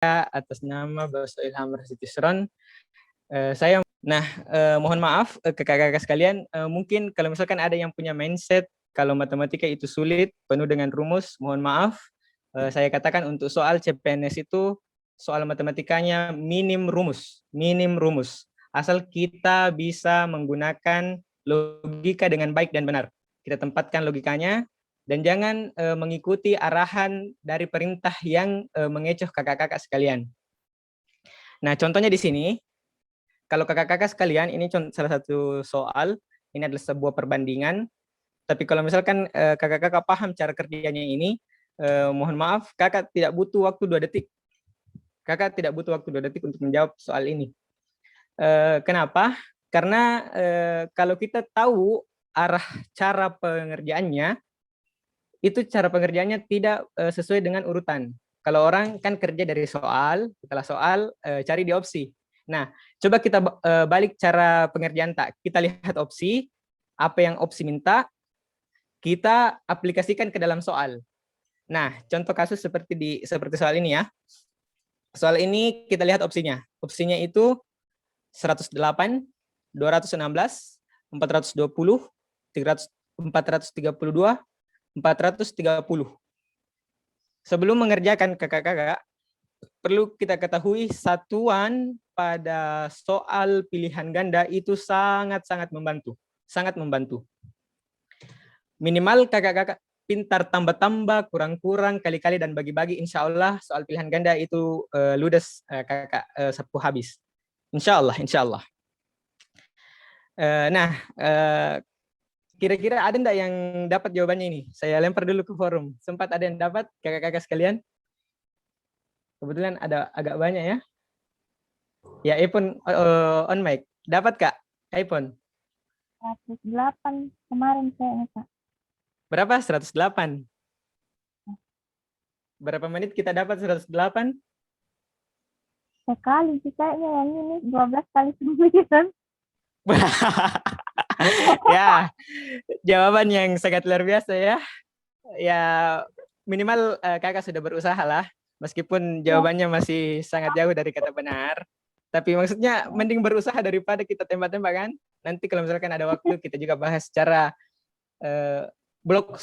atas nama Bapak Ilham Rastisron. Saya mohon maaf ke kakak-kakak sekalian, mungkin kalau misalkan ada yang punya mindset kalau matematika itu sulit, penuh dengan rumus, mohon maaf. Saya katakan untuk soal CPNS itu soal matematikanya minim rumus. Asal kita bisa menggunakan logika dengan baik dan benar. Kita tempatkan logikanya dan jangan mengikuti arahan dari perintah yang mengecoh kakak-kakak sekalian. Nah, contohnya di sini, kalau kakak-kakak sekalian, ini salah satu soal, ini adalah sebuah perbandingan, tapi kalau misalkan kakak-kakak paham cara kerjanya ini, mohon maaf, kakak tidak butuh waktu 2 detik. Kakak tidak butuh waktu 2 detik untuk menjawab soal ini. Kenapa? Karena kalau kita tahu arah cara pengerjaannya, itu cara pengerjaannya tidak sesuai dengan urutan. Kalau orang kan kerja dari soal, setelah soal cari di opsi. Nah, coba kita balik cara pengerjaan tak. Kita lihat opsi, apa yang opsi minta, kita aplikasikan ke dalam soal. Nah, contoh kasus seperti soal ini ya. Soal ini kita lihat opsinya. Opsinya itu 108, 216, 420, 432, 430. Sebelum mengerjakan kakak-kakak, perlu kita ketahui satuan pada soal pilihan ganda itu sangat-sangat membantu. Sangat membantu. Minimal kakak-kakak pintar tambah-tambah, kurang-kurang, kali-kali, dan bagi-bagi. Insya Allah soal pilihan ganda itu ludes kakak sapu habis. Insya Allah, insya Allah. Kira-kira ada enggak yang dapat jawabannya ini? Saya lempar dulu ke forum. Sempat ada yang dapat, kakak-kakak sekalian? Kebetulan ada agak banyak ya. Ya, iPhone on mic. Dapat, Kak? iPhone. 108 kemarin saya, Kak. Berapa? 108. Berapa menit kita dapat 108? Sekali sih kayaknya yang ini 12 kali 9. Ya, jawaban yang sangat luar biasa ya. Ya, minimal kakak sudah berusaha lah. Meskipun jawabannya masih sangat jauh dari kata benar. Tapi maksudnya mending berusaha daripada kita tembak-tembak kan. Nanti kalau misalkan ada waktu kita juga bahas secara blok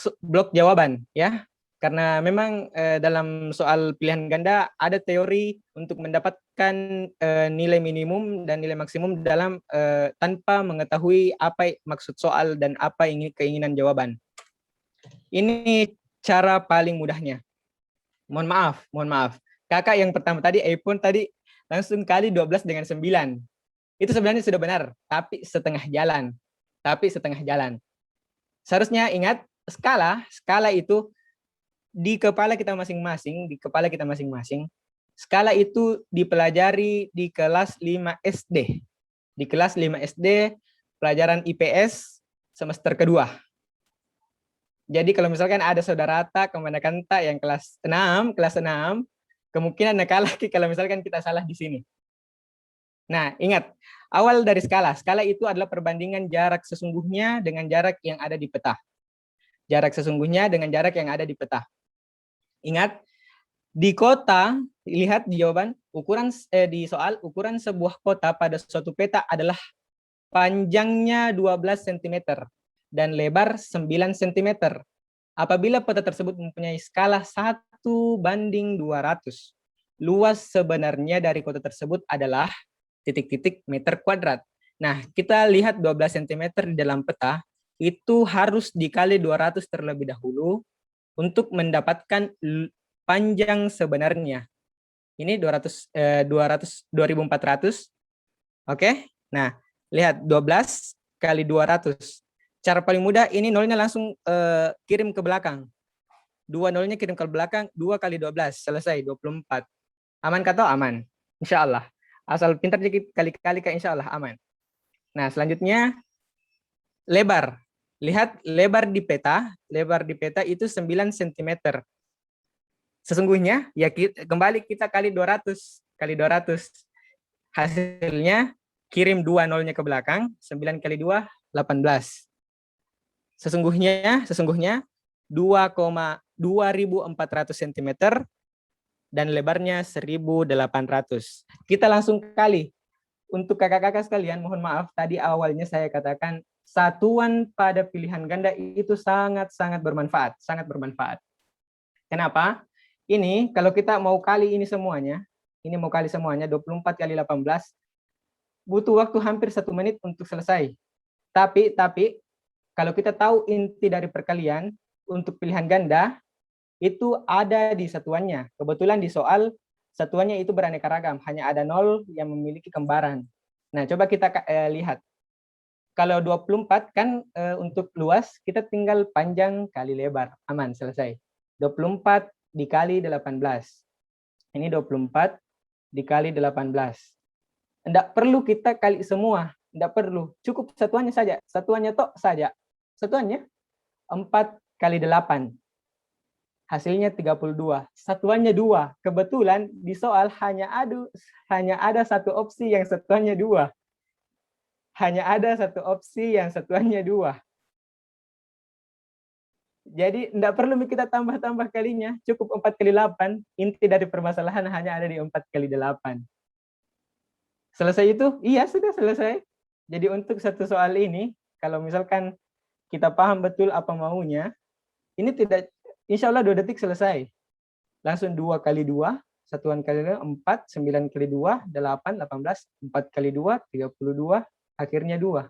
jawaban ya. Karena memang dalam soal pilihan ganda ada teori untuk mendapatkan nilai minimum dan nilai maksimum dalam tanpa mengetahui apa maksud soal dan apa keinginan jawaban. Ini cara paling mudahnya. Mohon maaf. Kakak yang pertama tadi, iPhone tadi langsung kali 12 dengan 9. Itu sebenarnya sudah benar, tapi setengah jalan. Seharusnya ingat, skala itu di kepala kita masing-masing, skala itu dipelajari di kelas 5 SD. Di kelas 5 SD, pelajaran IPS semester kedua. Jadi kalau misalkan ada saudara tak, kemanapun tak yang kelas 6, kemungkinan kalah kalau misalkan kita salah di sini. Nah, ingat, awal dari skala itu adalah perbandingan jarak sesungguhnya dengan jarak yang ada di peta. Ingat, di kota, lihat di jawaban, di soal, ukuran sebuah kota pada suatu peta adalah panjangnya 12 cm dan lebar 9 cm. Apabila peta tersebut mempunyai skala 1:200, luas sebenarnya dari kota tersebut adalah titik-titik meter kuadrat. Nah, kita lihat 12 cm di dalam peta, itu harus dikali 200 terlebih dahulu untuk mendapatkan panjang sebenarnya. Ini 2400. Oke? Nah, lihat 12 kali 200. Cara paling mudah ini nolnya langsung kirim ke belakang. 2 nolnya kirim ke belakang, 2 kali 12, selesai 24. Aman kata? Aman. Insya Allah. Asal pintar dikit kali-kali ke insya Allah aman. Nah, selanjutnya lebar. Lihat lebar di peta itu 9 cm. Sesungguhnya ya kembali kita kali 200. Hasilnya kirim 2 nolnya ke belakang, 9 kali 2 18. Sesungguhnya 2,2400 cm dan lebarnya 1.800. Kita langsung kali. Untuk kakak-kakak sekalian, mohon maaf, tadi awalnya saya katakan satuan pada pilihan ganda itu sangat-sangat bermanfaat, sangat bermanfaat. Kenapa? Ini kalau kita mau kali ini semuanya, 24 kali 18, butuh waktu hampir 1 menit untuk selesai. Tapi kalau kita tahu inti dari perkalian untuk pilihan ganda, itu ada di satuannya. Kebetulan di soal satuannya itu beraneka ragam, hanya ada 0 yang memiliki kembaran. Nah, coba kita lihat. Kalau 24 kan untuk luas, kita tinggal panjang kali lebar. Aman, selesai. 24 dikali 18. Ini 24 dikali 18. Tidak perlu kita kali semua. Tidak perlu. Cukup satuannya saja. Satuannya tok saja. Satuannya 4 kali 8. Hasilnya 32. Satuannya 2. Kebetulan di soal hanya ada satu opsi yang satuannya 2. Hanya ada satu opsi yang satuannya 2. Jadi tidak perlu kita tambah-tambah kalinya. Cukup 4 kali 8. Inti dari permasalahan hanya ada di 4 kali 8. Selesai itu? Iya, sudah selesai. Jadi untuk satu soal ini, kalau misalkan kita paham betul apa maunya, ini tidak, insya Allah 2 detik selesai. Langsung 2 kali 2, satuan kali 2, 4, 9 kali 2, 8, 18, 4 kali 2, 32, akhirnya 2.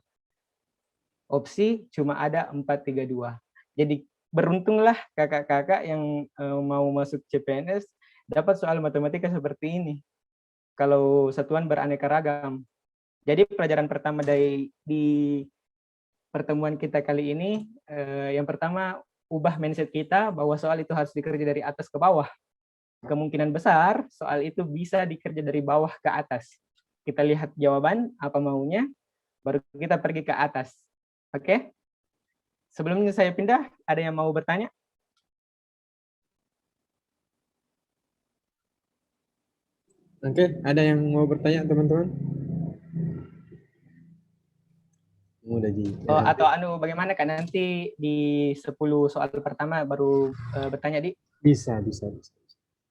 Opsi cuma ada 4, 3, 2. Jadi beruntunglah kakak-kakak yang mau masuk CPNS dapat soal matematika seperti ini. Kalau satuan beraneka ragam. Jadi pelajaran pertama di pertemuan kita kali ini, yang pertama, ubah mindset kita bahwa soal itu harus dikerja dari atas ke bawah. Kemungkinan besar soal itu bisa dikerja dari bawah ke atas. Kita lihat jawaban, apa maunya, baru kita pergi ke atas. Oke? Sebelumnya saya pindah, ada yang mau bertanya? Oke, ada yang mau bertanya teman-teman? Udah Oh, atau bagaimana kan nanti di 10 soal pertama baru bertanya, Di? Bisa.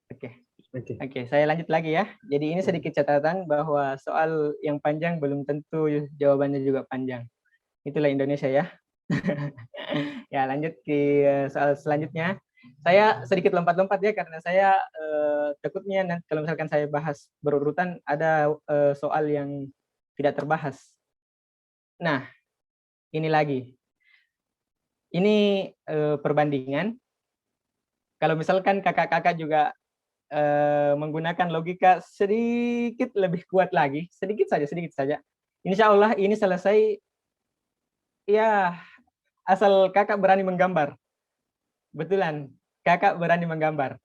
Oke, saya lanjut lagi ya. Jadi ini sedikit catatan bahwa soal yang panjang belum tentu jawabannya juga panjang. Itulah Indonesia ya. Ya, lanjut ke soal selanjutnya. Saya sedikit lompat-lompat ya, karena saya takutnya nanti kalau misalkan saya bahas berurutan, ada soal yang tidak terbahas. Nah, ini lagi. Ini perbandingan. Kalau misalkan kakak-kakak juga menggunakan logika sedikit lebih kuat lagi, sedikit saja. Insya Allah ini selesai, ya asal kakak berani menggambar. Betulan, kakak berani menggambar.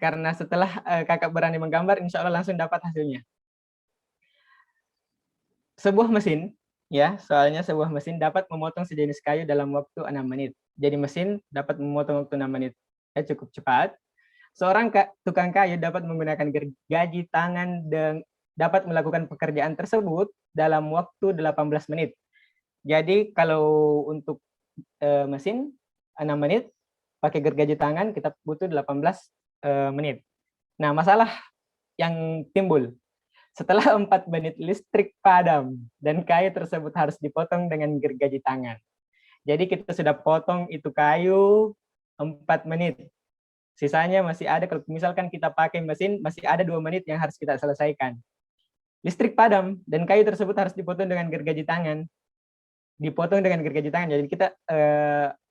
Karena setelah kakak berani menggambar, insya Allah langsung dapat hasilnya. Sebuah mesin, ya, soalnya sebuah mesin dapat memotong sejenis kayu dalam waktu 6 menit. Jadi mesin dapat memotong waktu 6 menit. Ya, cukup cepat. Seorang tukang kayu dapat menggunakan gergaji tangan dan dapat melakukan pekerjaan tersebut dalam waktu 18 menit. Jadi kalau untuk mesin 6 menit, pakai gergaji tangan kita butuh 18 menit. Nah, masalah yang timbul, setelah 4 menit listrik padam dan kayu tersebut harus dipotong dengan gergaji tangan. Jadi kita sudah potong itu kayu 4 menit. Sisanya masih ada, kalau misalkan kita pakai mesin, masih ada 2 menit yang harus kita selesaikan. Listrik padam, dan kayu tersebut harus dipotong dengan gergaji tangan. Jadi kita,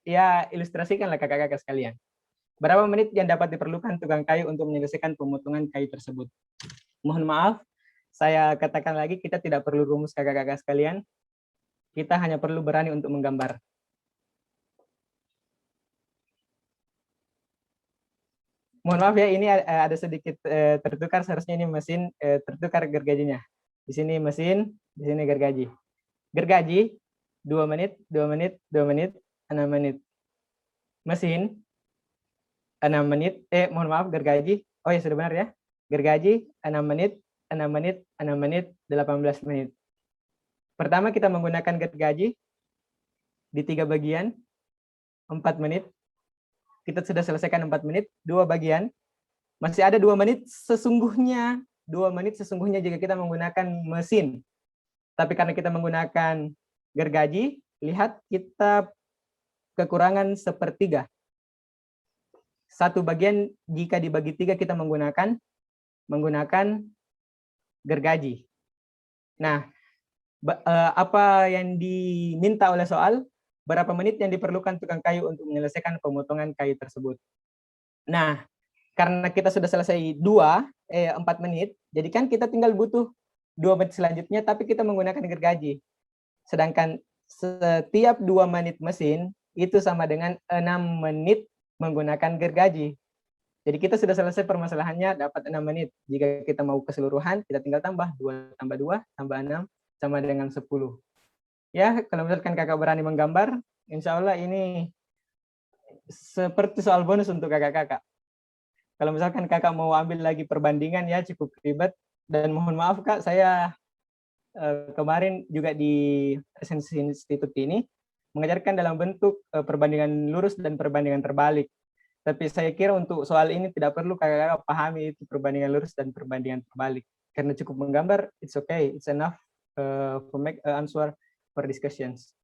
ya ilustrasikanlah kakak-kakak sekalian. Berapa menit yang dapat diperlukan tukang kayu untuk menyelesaikan pemotongan kayu tersebut? Mohon maaf, saya katakan lagi, kita tidak perlu rumus kakak-kakak sekalian. Kita hanya perlu berani untuk menggambar. Mohon maaf ya, ini ada sedikit tertukar, seharusnya ini mesin tertukar gergajinya. Di sini mesin, di sini gergaji. Gergaji 2 menit, 2 menit, 2 menit, 6 menit. Mesin 6 menit, mohon maaf, gergaji. Oh ya, sudah benar ya. Gergaji 6 menit, 6 menit, 6 menit, 18 menit. Pertama kita menggunakan gergaji di 3 bagian, 4 menit. Kita sudah selesaikan 4 menit, 2 bagian, Masih ada 2 menit sesungguhnya. 2 menit sesungguhnya jika kita menggunakan mesin. Tapi karena kita menggunakan gergaji, lihat kita kekurangan 1/3. 1 bagian jika dibagi 3 kita menggunakan gergaji. Nah, apa yang diminta oleh soal, berapa menit yang diperlukan tukang kayu untuk menyelesaikan pemotongan kayu tersebut. Nah, karena kita sudah selesai 4 menit, jadi kan kita tinggal butuh 2 menit selanjutnya, tapi kita menggunakan gergaji. Sedangkan setiap 2 menit mesin, itu sama dengan 6 menit menggunakan gergaji. Jadi kita sudah selesai permasalahannya, dapat 6 menit. Jika kita mau keseluruhan, kita tinggal tambah 2 tambah 2 tambah 6 sama dengan 10. Ya, kalau misalkan kakak berani menggambar, insya Allah ini seperti soal bonus untuk kakak-kakak. Kalau misalkan kakak mau ambil lagi perbandingan ya cukup ribet. Dan mohon maaf kak, saya kemarin juga di Esensi Institut ini mengajarkan dalam bentuk perbandingan lurus dan perbandingan terbalik. Tapi saya kira untuk soal ini tidak perlu kakak-kakak pahami itu perbandingan lurus dan perbandingan terbalik. Karena cukup menggambar, it's okay, it's enough for make answer for discussions.